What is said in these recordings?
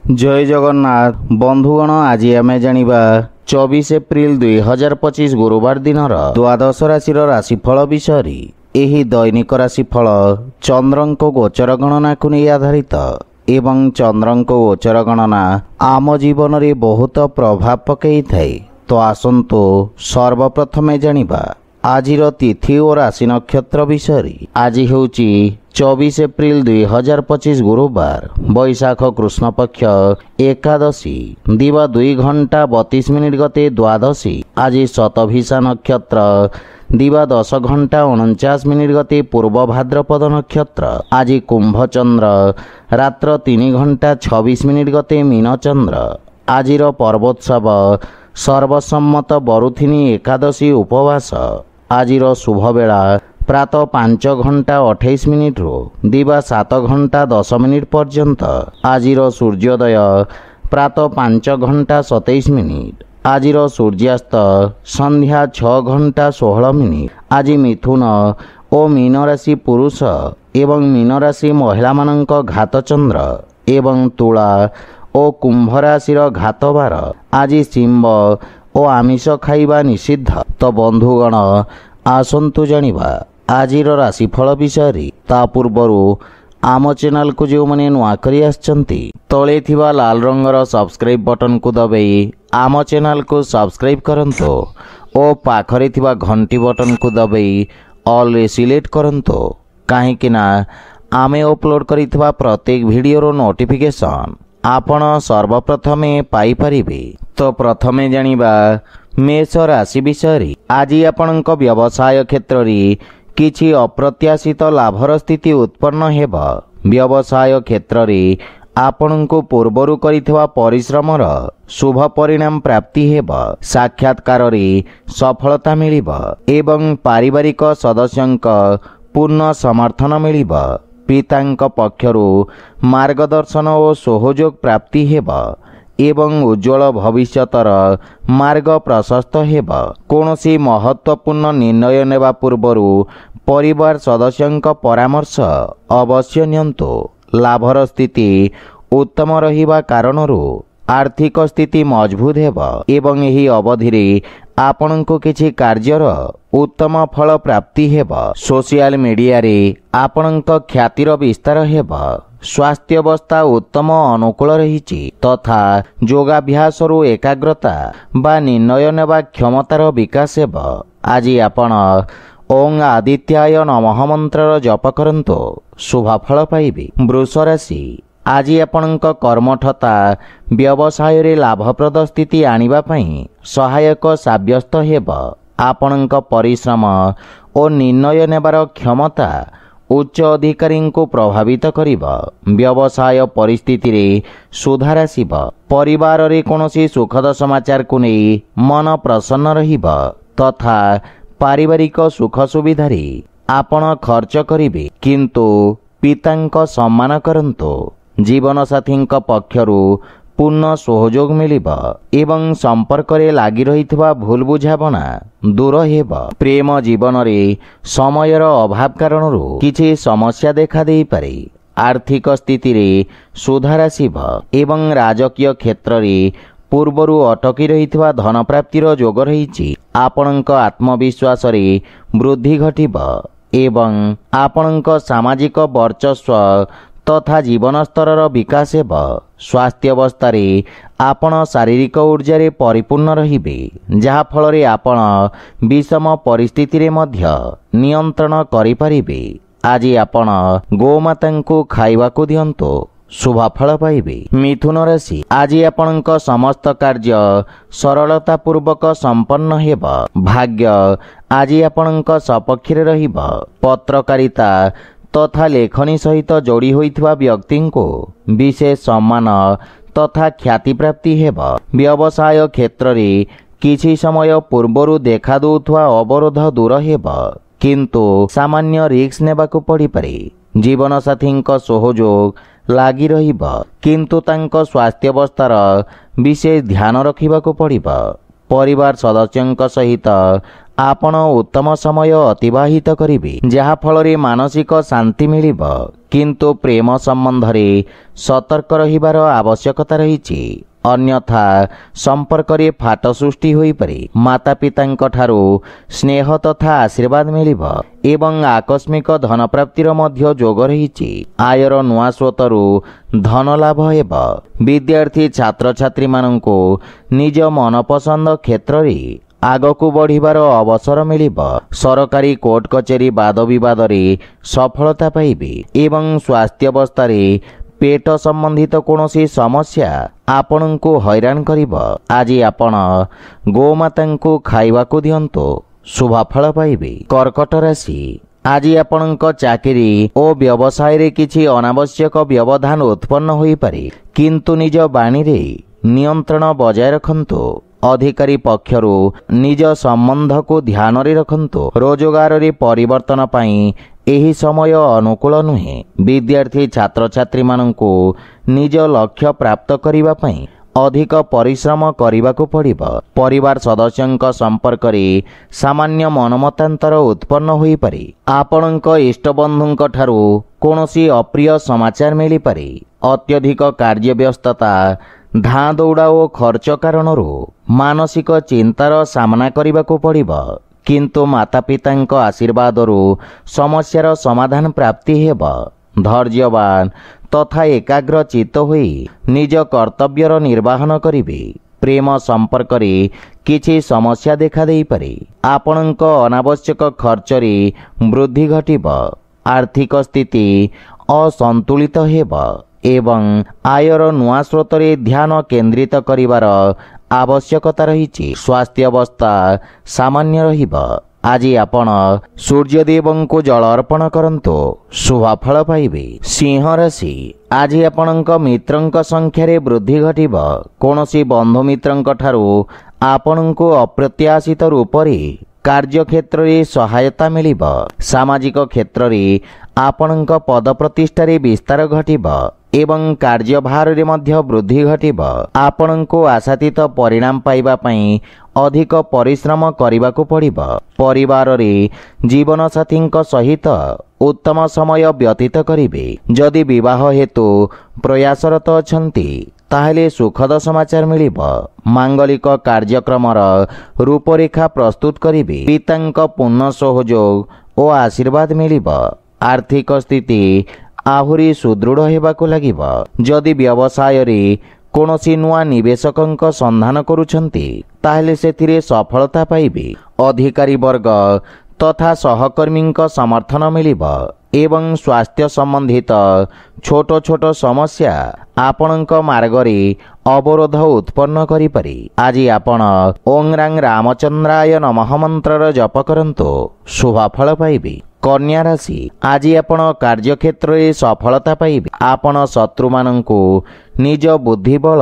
जय जगन्नाथ बंधुगण आज आम जानिबा 24 एप्रिल 2025 गुरुवार दिन द्वादश राशि राशिफल विषय। एही दैनिक राशिफल चंद्रंको गोचर गणना को नहीं आधारित एवं चंद्रंको गोचर गणना आम जीवन में बहुत प्रभाव पकई थाए। तो आसंतु सर्वप्रथमे जानिबा आजिर तिथि और राशि नक्षत्र विषय। आज हेउची 24 एप्रिल 2025 गुरुवार बैशाख कृष्ण पक्ष एकादशी दिवा 2 घंटा 32 मिनिट गते द्वादशी। आज शतभिषा नक्षत्र दिवा 10 घंटा 49 मिनिट गते पूर्व भाद्रपद नक्षत्र। आज कुंभ चंद्र रात्र 3 घंटा 26 मिनिट गते मीन चंद्र। आजिर पर्वोत्सव सर्वसम्मत बरुथिनी एकादशी उपवास। आजिर शुभ बेला प्रातः 5 घंटा 28 मिनिट रु दिवा 7 घंटा 10 मिनिट पर्यंत। आजिर सूर्योदय प्रातः 5 घंटा 27 मिनिट। आजिर सूर्यास्त संध्या 6 घंटा 16 मिनिट। आज मिथुन और मीन राशि पुरुष एवं मीन राशि महिला मानक घात चंद्र एवं तुला और कुंभ राशिर घात बार। आज सिंह और आमिष खाइबा निषिद्ध। तो बंधुगण आसंतु जानिबा आजिर राशिफल विषय। ता पूर्वरु आम चैनल को जो मैंने नुआ करी आछंती तले थिबा लाल रंगर सब्सक्राइब बटन को दबाई आम चैनल को सब्सक्राइब करंतो और पाखरे थिबा घंटी बटन को दबाई ऑल रे सिलेक्ट करंतो काहेकि ना आमे अपलोड करिथिबा प्रत्येक वीडियो नोटिफिकेशन आपण सर्वप्रथमे पाई परिबे। तो प्रथमे जानिबा मेष राशि विषय। आज आपणक व्यवसाय क्षेत्र रे किछि अप्रत्याशित लाभर स्थिति उत्पन्न हेब। व्यवसाय क्षेत्र रे आपणको पूर्वरु करिथिबा परिश्रमर शुभ परिणाम प्राप्ति हेब। साक्षात्कार रे सफलता मिलिब एवं पारिवारिक सदस्यंक पूर्ण समर्थन मिलिब। पितांक पक्षरु मार्गदर्शन और सहयोग प्राप्ति हेब एवं उज्ज्वल भविष्यतर मार्ग प्रशस्त हेब। कोनोसी महत्वपूर्ण निर्णय नेबा पूर्वरु परिवार सदस्यंक परामर्श अवश्य नियंतु। लाभर स्थिति उत्तम रहिबा कारणरु आर्थिक स्थिति मजबूत हेब एवं एही अवधि रे आपणको किछि कार्यर उत्तम फल प्राप्ति हेब। सोशल मीडिया रे आपणक ख्यातिर विस्तार हेब। स्वास्थ्य अवस्था उत्तम अनुकूल रहिछि तथा योगाभ्यास रु एकाग्रता बा निर्णय नेबा क्षमतार विकास हेब। आज आपण ओं आदित्याय नमः मंत्र जप करंतो शुभ फल पाइबे। वृष राशि। आज आपणक कर्मठता व्यवसाय रे लाभप्रद स्थिति आनिबा पई सहायक साब्यस्त हेब। आपणक परिश्रम और निर्णय नेबार क्षमता उच्च अधिकारी को प्रभावित करिब। व्यवसाय परिस्थिति रे सुधार आसिब। परिवार रे कोनोसी सुखद समाचार को नहीं मन प्रसन्न रहिब तथा पारिवारिक सुख सुविधा रे आपण खर्च करिबे किंतु पितांक सम्मान करंतो। जीवन साथी पक्षरु पूर्ण सहयोग मिलिब एवं संपर्क रे लागी रहितबा भूल बुझाबना दूर हेब। प्रेम जीवन रे समयर अभाव कारणरु किछि समस्या देखा देई पारे। आर्थिक स्थिति रे सुधार आसिब एवं राजकीय क्षेत्र रे पूर्वरु अटकी रहितबा धन प्राप्तिर जोग रहिछि। आपणक आत्मविश्वास रे वृद्धि घटिब एवं आपणक सामाजिक वर्चस्व तथा जीवन स्तर विकास हेब। स्वास्थ्य अवस्था रे आपण शारीरिक ऊर्जा रे परिपूर्ण रहिबे जहा फल रे आपण विषम परिस्थिति रे मध्य नियंत्रण करि परिबे। आज आपण गोमाता को खाइबा को दियंतो शुभ फल पाइबे। मिथुन राशि। आज आपणक समस्त कार्य सरलता पूर्वक संपन्न हेब। भाग्य आज आपणक सपक्ष रे रहिब। पत्रकारिता तथा लेखनी सहित जोड़ी होइथवा व्यक्ति को विशेष सम्मान तथा ख्याति प्राप्ति हेब। व्यवसाय क्षेत्र रे किछि समय पूर्वरु देखा दउथवा अवरोध दूर हेब किंतु सामान्य रिस्क नेबाकु पड़ी पारे। जीवन साथी सहयोग लागी रहिब किंतु तांको स्वास्थ्य अवस्थार विशेष ध्यान रखिबाकु पड़िब। परिवार सदस्यों सहित आपण उत्तम समय अतिबाहित करिवे, जहा फल मानसिक शांति मिलिब। किंतु प्रेम संबंध रे सतर्क रहिबार आवश्यकता रहिछि, अन्यथा संपर्क रे फाट सृष्टि होई पारे। माता पितांक ठारू स्नेह तथा आशीर्वाद मिलिब एवं आकस्मिक धन प्राप्तिर मध्य जोग रहिछि। आयर नुआ स्रोतरु धन लाभ हेब। विद्यार्थी छात्र छात्री मानंको निज मनपसंद क्षेत्र रे आगकू बढ़िबार अवसर मिलिब। सरकारी कोर्ट कचेरी वाद विवाद रे सफलता पाइबे एवं स्वास्थ्य अवस्था रे पेट संबंधित कौनसी समस्या आपण को हैरान करिब। आज आपण गोमाता खाइबाकू दियंतु, शुभफल पाइबे। कर्कट राशि, आज आपणक चाकरी और व्यवसाय रे किछि अनावश्यक व्यवधान उत्पन्न होई पारे, किंतु निज बाणी रे नियंत्रण बजाय रखंतु। अधिकारी पक्षरु निज संबंध को ध्यान रे रखंतु। रोजगार रे परिवर्तन पाई एही समय अनुकूल नुहे। विद्यार्थी छात्र छात्री मानंको निज लक्ष्य प्राप्त करिबा पई अधिक परिश्रम करिबाकू पड़िब। परिवार सदस्यंक संपर्क रे सामान्य मनमतांतर उत्पन्न होई पारे। आपणक इष्ट बंधुंक ठारू कोनोसी अप्रिय समाचार मिली पारे। अत्यधिक कार्य व्यस्तता, धाँ दौड़ा और खर्च कारणरू मानसिक चिंतार सामना करिबाकू पड़िब, किंतु माता पितांक आशीर्वादरू समस्यार समाधान प्राप्ति हेब। धैर्यवान तथा एकाग्र चित्त होई निज कर्तव्यर निर्वाहन करिवे। प्रेम संपर्क रे किछि समस्या देखा देई पारे। आपणक अनावश्यक खर्च रे वृद्धि घटिब। आर्थिक स्थिति असंतुलित हेब एवं आयर नुआ स्रोत रे ध्यान केंद्रित करिवार आवश्यकता रहिछि। स्वास्थ्य अवस्था सामान्य रहिब। आज आपण सूर्यदेव को जल अर्पण करंतु, शुभफल पाइबे। सिंह राशि, आज आपणक मित्रंक संख्या रे वृद्धि घटिब। कोनोसी बंधु मित्रंक ठारू आपणको अप्रत्याशित रूप रे कार्य क्षेत्र रे सहायता मिलिब। सामाजिक क्षेत्र रे आपणक पद प्रतिष्ठा रे विस्तार घटिब एवं कार्यभार रे मध्य वृद्धि घटिब। आपणको आशातीत परिणाम पाइबा पई अधिक परिश्रम करिबाकू पड़िब। परिवार रे जीवन साथींक सहित उत्तम समय व्यतीत करिवे। जदि विवाह हेतु प्रयासरत अछंती ताहेले सुखद समाचार मिलिब। मांगलिक कार्यक्रमर रूपरेखा प्रस्तुत करिवे। पितांक पूर्ण सहयोग और आशीर्वाद मिलिब। आर्थिक स्थिति आहुरी सुदृढ़ हेबाकू लागिब। जदि व्यवसाय रे कोनोसी नुआ निवेशकंक संधान करुछंती ताहेले सेथिरे सफलता पाइबे। अधिकारी वर्ग तथा सहकर्मींक समर्थन मिलिब एवं स्वास्थ्य संबंधित छोट छोट समस्या आपणक मार्ग रे अवरोध उत्पन्न करि पारे। आज आपण ओं रां रामचंद्राय नमः मंत्रर जप करंतु, शुभफल पाइबे। कन्या राशि, आज आपण कार्यक्षेत्र रे सफलता पाइबे। आपण शत्रु मानंकु निज बुद्धि बल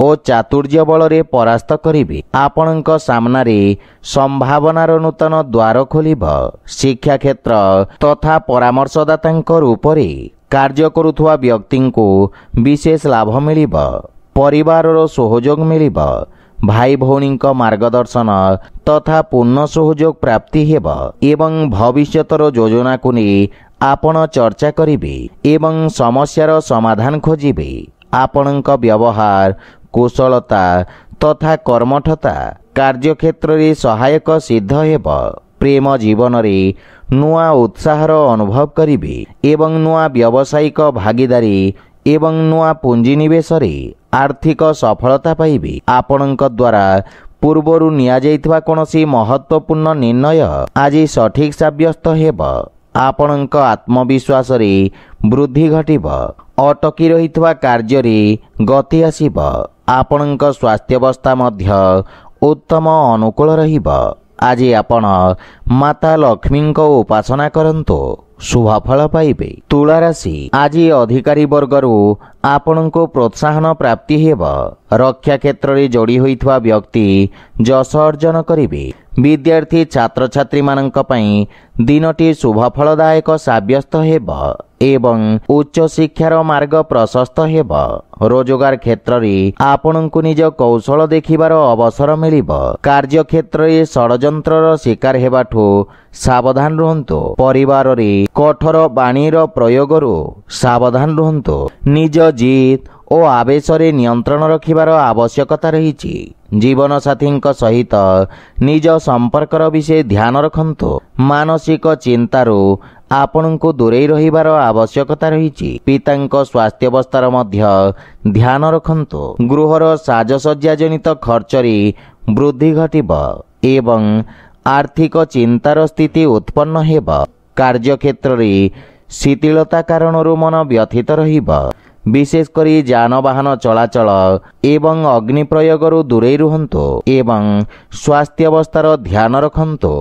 और चातुर्य बल रे परास्त करिवे। आपणक सामना रे संभावनार नूतन द्वार खोलिब। शिक्षा क्षेत्र तथा परामर्शदातांक रूप रे कार्य करुथुवा व्यक्तिंकु विशेष लाभ मिलिब। परिवारर सहयोग मिलिब। भाई भौणींक मार्गदर्शन तथा पूर्ण सहयोग प्राप्ति हेब एवं भविष्यतर योजना को नहीं आपण चर्चा करिवे एवं समस्यार समाधान खोजिवे। आपणक व्यवहार कुशलता तथा कर्मठता कार्यक्षेत्र रे सहायक सिद्ध हेब। प्रेम जीवन रे नुआ उत्साहर अनुभव करिवे एवं नुआ व्यावसायिक भागीदारी एवं नुआ पुंजी निवेश रे आर्थिक सफलता पाइबे। आपणक द्वारा पूर्वरु निया जाइतबा कोनोसी महत्वपूर्ण निर्णय आज सठिक साब्यस्त हेब। आपणक आत्मविश्वास रे वृद्धि घटिब। अटकी रहितबा कार्य रे गति आसीब। आपणक स्वास्थ्य अवस्था मध्य उत्तम अनुकूल रहिब। आज आपण माता लक्ष्मी को उपासना करंतु, शुभफल पाइबे। तुला राशि, आज अधिकारी वर्गरु आपण को प्रोत्साहन प्राप्ति हेब। रक्षा क्षेत्र रे जोड़ी होइथवा व्यक्ति जस अर्जन करिवे। विद्यार्थी छात्र छात्री मानंक पई दिनटी शुभफलदायक साब्यस्त हेब एवं उच्च शिक्षार मार्ग प्रशस्त हेब। रोजगार क्षेत्र में आपनकु निज कौशल देखिबार अवसर मिलिब। कार्य क्षेत्र में षडयंत्रर शिकार हेबाठु सावधान रुहंतु। परिवार रे कठोर बाणीर प्रयोगरु सावधान रुहंतु। निज जिद ओ आवेश रे नियंत्रण रखिबार आवश्यकता रहिछि। जीवन साथी सहित निज संपर्कर विषय ध्यान रखंतु। मानसिक चिंतारू आपनकु दूरेई रहिबार आवश्यकता रहिछि। पितांक स्वास्थ्यावस्थार मध्य ध्यान रखंतु। गृहर साजसज्जा जनित खर्चरी वृद्धि घटिब एवं आर्थिक चिंतार स्थिति उत्पन्न हेब। कार्य क्षेत्र में शिथिलता कारणरू मन व्यथित रहिब। विशेषकर जानवाहन चलाचल एवं अग्नि प्रयोगरु दूरेई रुहंतु एवं स्वास्थ्यावस्थार ध्यान रखंतु।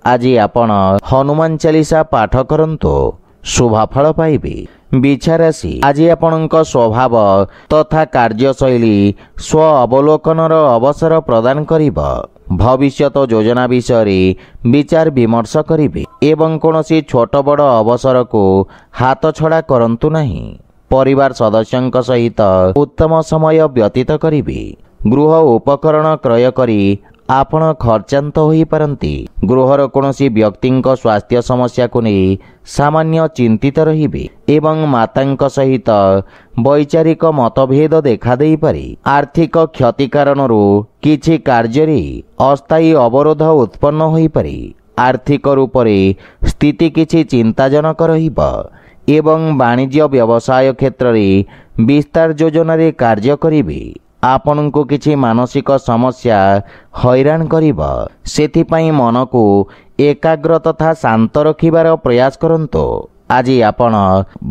आज आपण हनुमान चालीसा पाठ करंतु, शुभफल पाइबे। बिछाराशि आज आपणक स्वभाव तथा कार्यशैली स्व अवलोकनर अवसर प्रदान करिब। भविष्यत योजना विषय विचार विमर्श करिबे एवं कोनोसी छोट बड़ अवसर को हाथ छड़ा करंतु नहीं। परिवार सदस्यंक सहित उत्तम समय व्यतीत करिबे। गृह उपकरण क्रय करी आपण खर्चांत होई पारंती। गृहर कोनोसी व्यक्तिंक स्वास्थ्य समस्या को नहीं सामान्य चिंतित रहिबे एवं मातांक सहित वैचारिक मतभेद देखा देई पारे। आर्थिक क्षति कारणरू किछि कार्य अस्थायी अवरोध उत्पन्न होई पारे। आर्थिक रूप से स्थिति किछि चिंताजनक रहिब एवं वाणिज्य व्यवसाय क्षेत्र में विस्तार योजना रे कार्य करिबे। आपन को किछि मानसिक समस्या हैरान करिब। सेथिपाई मन को एकाग्र तथा शांत रखिबार प्रयास करंतु। आज आपण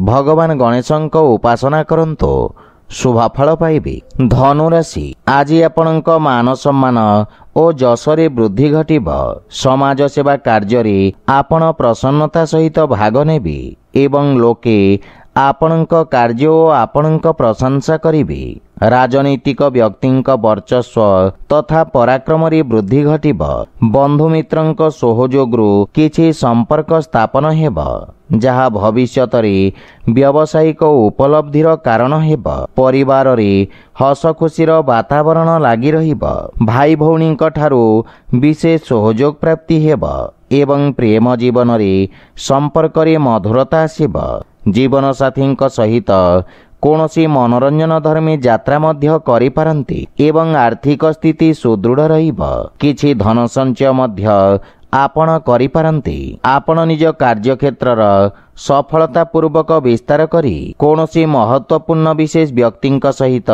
भगवान गणेशंक उपासना करंतु, शुभफल पाइबे। धनुराशि आज आपणक मान सम्मान ओ जसरे वृद्धि घटिब। समाज सेवा कार्य रे आपण प्रसन्नता सहित भाग नेबे एवं लोके आपणक कार्य ओ आपणक प्रशंसा करिबे। राजनीतिक व्यक्तिंक वर्चस्व तथा पराक्रम रे वृद्धि घटिब। बंधु मित्रंक सहयोगरु किछि संपर्क स्थापन हेब, जहा भविष्यत रे व्यावसायिक उपलब्धिर कारण हेब। परिवार रे हस खुशीर वातावरण लागि रहिब। भाई भौणींक ठारू विशेष सहयोग प्राप्ति हेब एवं प्रेम जीवन रे संपर्क रे मधुरता आसिब। जीवन साथींक सहित कोनोसी मनोरंजन धर्मी यात्रा मध्य करि पारंती एवं आर्थिक स्थिति सुदृढ़ रहिब। किछि धन संचय मध्य आपण करि पारंती। आपण निज कार्य क्षेत्रर सफलता पूर्वक विस्तार करी कोनोसी महत्वपूर्ण विशेष व्यक्तिंक सहित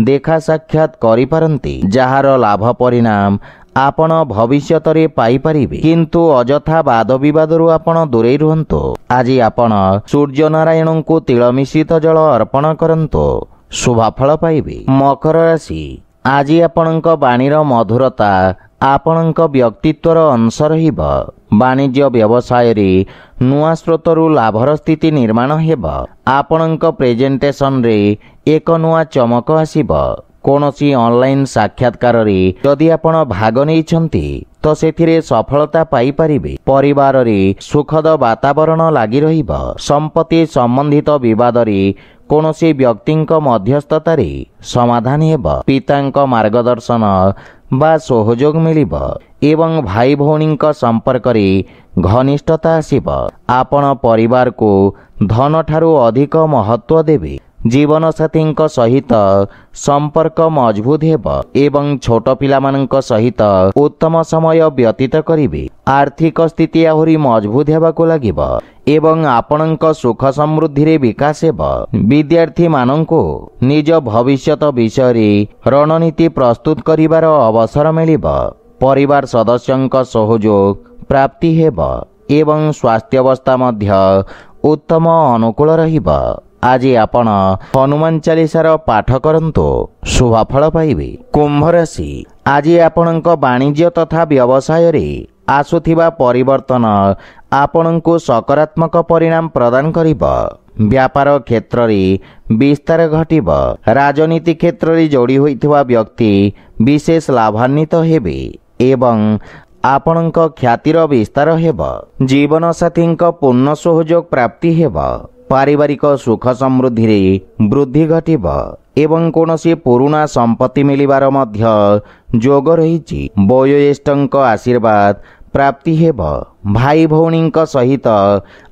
देखा साक्षात करि पारंती, जहार लाभ परिणाम आपण भविष्यत रे पाई परिबे। किंतु अजथा वाद विवादरू आपण दूरेई रुहंतु। आज आपण सूर्य नारायण को तिल मिश्रित जल अर्पण करंतु, शुभफल पाइबे। मकर राशि आज आपणक वाणीर मधुरता आपणक व्यक्तित्वर अंश रहिब। वाणिज्य व्यवसाय रे नुआ स्रोतरू लाभर स्थिति निर्माण हेब। आपणक प्रेजेंटेशन रे एक नुआ चमक आसिब। कोनोसी ऑनलाइन साक्षात्कार रे यदि आपण भाग नेइछंती तो सेथिरे सफलता पाई परिबे। परिवार रे सुखद वातावरण लागि रहिब। संपत्ति संबंधित विवाद रे कोनोसी व्यक्तिंक मध्यस्थता रे समाधान हेब। पितांक मार्गदर्शन बा सहयोग मिलिब एवं भाई भौणींक संपर्क रे घनिष्ठता आसिब। आपण परिवार को धन ठारू अधिक महत्व देबे। जीवन साथींक सहित संपर्क मजबूत हेब एवं छोट पिलामानंक सहित उत्तम समय व्यतीत करिबे। आर्थिक स्थिति आहुरी मजबूत हेबाको लागिब एवं आपणक सुख समृद्धि रे विकास हेब। विद्यार्थी मानंको निज भविष्यत विषय रे रणनीति प्रस्तुत करिवार अवसर मिलिब। परिवार सदस्यंक सहयोग प्राप्ति हेब एवं स्वास्थ्यावस्था मध्य उत्तम अनुकूल रहिब। आज आपण हनुमान चालीसार पाठ करंतु, शुभफल पाइबे। कुंभ राशि आज आपणक वाणिज्य तथा व्यवसाय रे आसुथिबा परिवर्तन आपणको सकारात्मक परिणाम प्रदान करिब। व्यापार क्षेत्र रे विस्तार घटिब। राजनीति क्षेत्र रे जोड़ी होइथिबा व्यक्ति विशेष लाभान्वित हेबे एवं आपणक ख्यातिर विस्तार हेब। जीवन साथींक पूर्ण सहयोग प्राप्ति हेब। पारिवारिक सुख समृद्धि रे वृद्धि घटिब एवं कौनसी पुराना संपत्ति मिलिबार मध्य जोग रही। वयोज्येष्ठଙ୍କ आशीर्वाद प्राप्ति हेब। भाई भौणीଙ୍କ सहित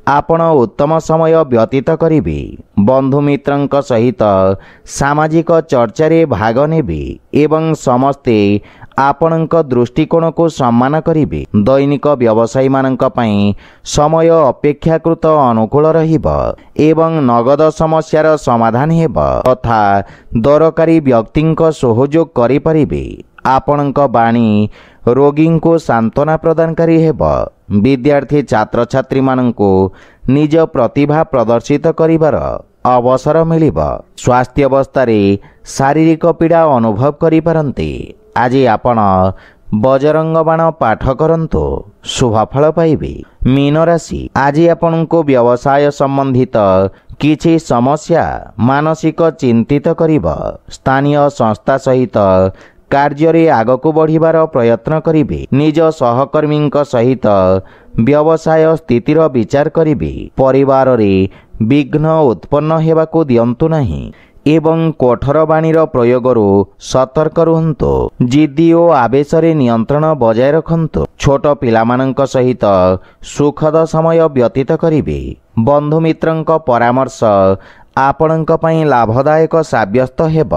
आपण उत्तम समय व्यतीत करिबे। बंधु मित्रଙ୍କ सहित सामाजिक चर्चारे भाग नेबे एवं समस्ते आपणଙ୍କ दृष्टिकोण को सम्मान करिबे। दैनिक व्यवसायी माननଙ୍କ ପାଇଁ समय अपेक्षाकृत अनुकूल रहिब एवं नगद समस्यार समाधान हेब तथा दरकारी व्यक्तिଙ୍କ सहयोग करि परिबे। आपणଙ୍କ बाणी रोगी को सांत्वना प्रदानकारी हेब। विद्यार्थी छात्र छात्री माननଙ୍କୁ निज प्रतिभा प्रदर्शित करिबार अवसर मिलिब। स्वास्थ्य अवस्था रे शारीरिक पीड़ा अनुभव करि पारन्ते। आज आपण बजरंग बाण पाठ करंतु शुभफल पाइबे। मीन राशि आज आपनको व्यवसाय संबंधित किछि समस्या मानसिक चिंतित करिब। स्थानीय संस्था सहित कार्य आगक बढ़िबार प्रयत्न करिबे। निज सहकर्मी सहित व्यवसाय स्थितिर विचार करिबे। परिवार रे विघ्न उत्पन्न हेबाकू दियंतु नाही एवं कठोर बाणीर प्रयोगरू सतर्क रुहंतु। जिद्दी और आवेश रे नियंत्रण बजाय रखंतु। छोट पिलामानंक सहित सुखद समय व्यतीत करिबे। बंधु मित्रंक परामर्श आपणंक पई लाभदायक साब्यस्त हेब।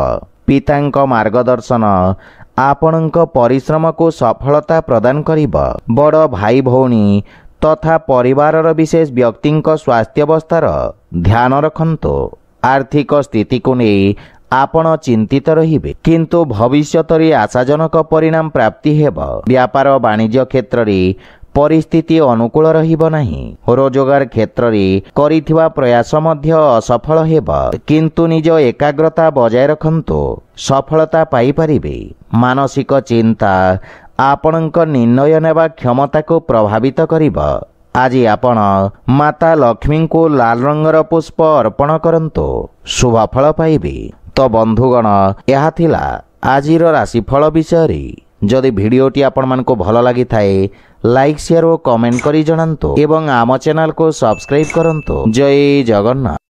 पितांक मार्गदर्शन आपणंक परिश्रम को सफलता प्रदान करिब। बड़ भाई भौणी तथा परिवारर विशेष व्यक्तिंक स्वास्थ्यावस्थार ध्यान रखंतु। आर्थिक स्थिति को नहीं आपण चिंतित रहिबे किंतु भविष्यत रे आशाजनक परिणाम प्राप्ति हेब। व्यापार वाणिज्य क्षेत्र रे परिस्थिति अनुकूल रहिब नाही। रोजगार क्षेत्र रे करिथिबा प्रयास मध्य असफल हेब किंतु निज एकाग्रता बजाय रखंतु सफलता पाई परिबे। मानसिक चिंता आपणक निर्णय नेबा क्षमता को प्रभावित करिब। आज आपण माता लक्ष्मी को लाल रंगर पुष्प अर्पण करंतु शुभफल पाइबे। तो बंधुगण यह थिला आजिर राशिफल विषय। जदि भिडियोटी आपण मानको भल लागि थाए लाइक शेयर और कमेंट करी जणांतु एवं आम चैनल को सब्सक्राइब करंतु। जय जगन्नाथ।